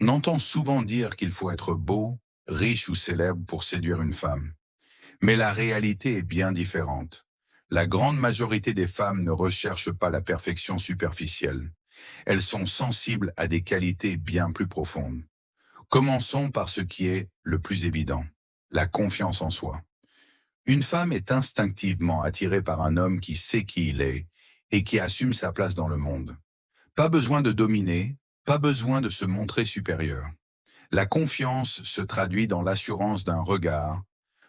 On entend souvent dire qu'il faut être beau, riche ou célèbre pour séduire une femme. Mais la réalité est bien différente. La grande majorité des femmes ne recherchent pas la perfection superficielle. Elles sont sensibles à des qualités bien plus profondes. Commençons par ce qui est le plus évident, la confiance en soi. Une femme est instinctivement attirée par un homme qui sait qui il est et qui assume sa place dans le monde. Pas besoin de dominer, pas besoin de se montrer supérieur. La confiance se traduit dans l'assurance d'un regard,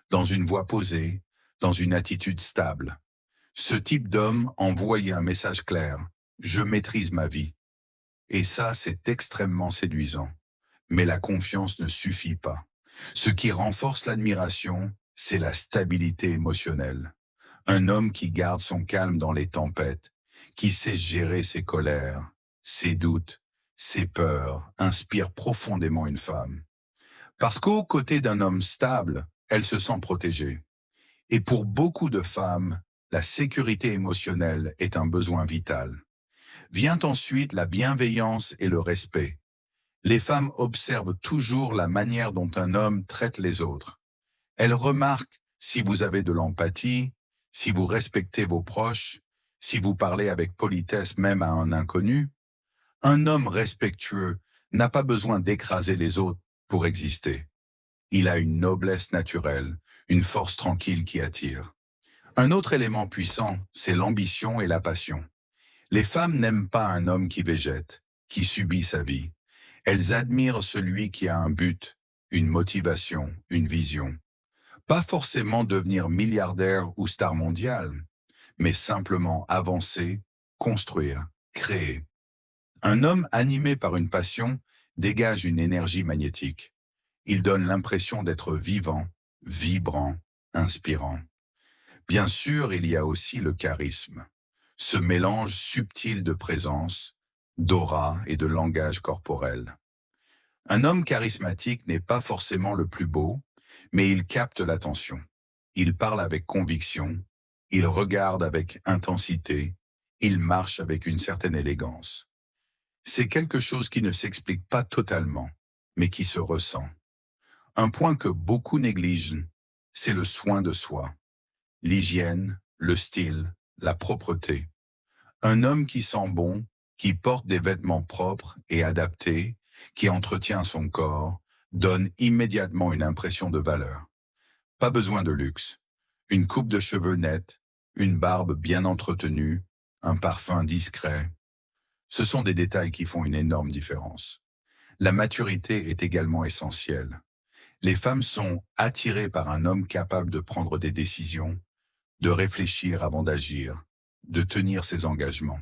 dans une voix posée, dans une attitude stable. Ce type d'homme envoie un message clair. Je maîtrise ma vie. Et ça, c'est extrêmement séduisant. Mais la confiance ne suffit pas. Ce qui renforce l'admiration, c'est la stabilité émotionnelle. Un homme qui garde son calme dans les tempêtes, qui sait gérer ses colères, ses doutes, ses peurs, inspire profondément une femme. Parce qu'aux côtés d'un homme stable, elle se sent protégée. Et pour beaucoup de femmes, la sécurité émotionnelle est un besoin vital. Vient ensuite la bienveillance et le respect. Les femmes observent toujours la manière dont un homme traite les autres. Elles remarquent si vous avez de l'empathie, si vous respectez vos proches, si vous parlez avec politesse même à un inconnu. Un homme respectueux n'a pas besoin d'écraser les autres pour exister. Il a une noblesse naturelle, une force tranquille qui attire. Un autre élément puissant, c'est l'ambition et la passion. Les femmes n'aiment pas un homme qui végète, qui subit sa vie. Elles admirent celui qui a un but, une motivation, une vision. Pas forcément devenir milliardaire ou star mondiale, mais simplement avancer, construire, créer. Un homme animé par une passion dégage une énergie magnétique. Il donne l'impression d'être vivant, vibrant, inspirant. Bien sûr, il y a aussi le charisme, ce mélange subtil de présence, d'aura et de langage corporel. Un homme charismatique n'est pas forcément le plus beau, mais il capte l'attention. Il parle avec conviction, il regarde avec intensité, il marche avec une certaine élégance. C'est quelque chose qui ne s'explique pas totalement, mais qui se ressent. Un point que beaucoup négligent, c'est le soin de soi, l'hygiène, le style, la propreté. Un homme qui sent bon, qui porte des vêtements propres et adaptés, qui entretient son corps, donne immédiatement une impression de valeur. Pas besoin de luxe. Une coupe de cheveux nette, une barbe bien entretenue, un parfum discret. Ce sont des détails qui font une énorme différence. La maturité est également essentielle. Les femmes sont attirées par un homme capable de prendre des décisions, de réfléchir avant d'agir, de tenir ses engagements.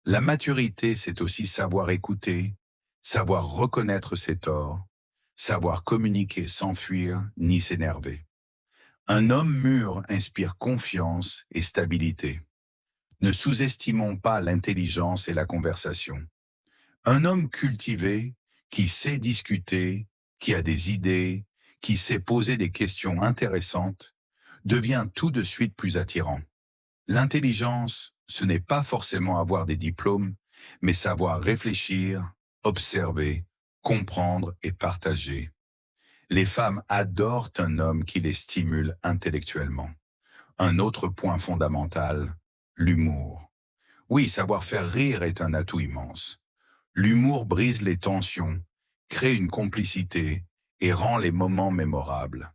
La maturité, c'est aussi savoir écouter, savoir reconnaître ses torts, savoir communiquer sans fuir ni s'énerver. Un homme mûr inspire confiance et stabilité. Ne sous-estimons pas l'intelligence et la conversation. Un homme cultivé, qui sait discuter, qui a des idées, qui sait poser des questions intéressantes, devient tout de suite plus attirant. L'intelligence, ce n'est pas forcément avoir des diplômes, mais savoir réfléchir, observer, comprendre et partager. Les femmes adorent un homme qui les stimule intellectuellement. Un autre point fondamental, l'humour. Oui, savoir faire rire est un atout immense. L'humour brise les tensions, crée une complicité et rend les moments mémorables.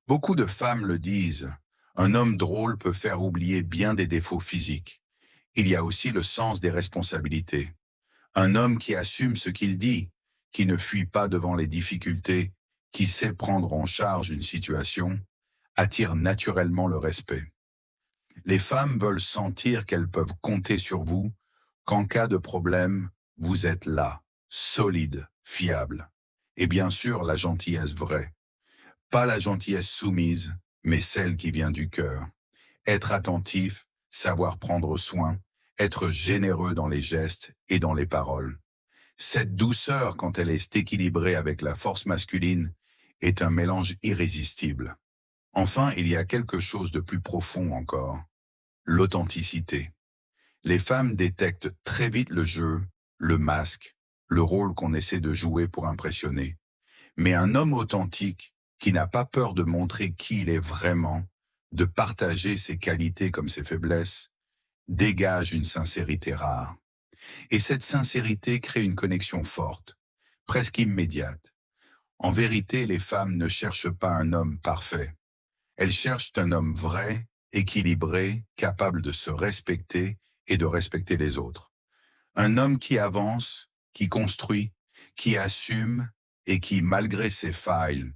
Beaucoup de femmes le disent, un homme drôle peut faire oublier bien des défauts physiques. Il y a aussi le sens des responsabilités. Un homme qui assume ce qu'il dit, qui ne fuit pas devant les difficultés, qui sait prendre en charge une situation, attire naturellement le respect. Les femmes veulent sentir qu'elles peuvent compter sur vous, qu'en cas de problème, vous êtes là, solide, fiable. Et bien sûr, la gentillesse vraie. Pas la gentillesse soumise, mais celle qui vient du cœur. Être attentif, savoir prendre soin, être généreux dans les gestes et dans les paroles. Cette douceur, quand elle est équilibrée avec la force masculine, est un mélange irrésistible. Enfin, il y a quelque chose de plus profond encore. L'authenticité. Les femmes détectent très vite le jeu, le masque, le rôle qu'on essaie de jouer pour impressionner. Mais un homme authentique, qui n'a pas peur de montrer qui il est vraiment, de partager ses qualités comme ses faiblesses, dégage une sincérité rare. Et cette sincérité crée une connexion forte, presque immédiate. En vérité, les femmes ne cherchent pas un homme parfait. Elles cherchent un homme vrai, équilibré, capable de se respecter et de respecter les autres. Un homme qui avance, qui construit, qui assume et qui, malgré ses failles,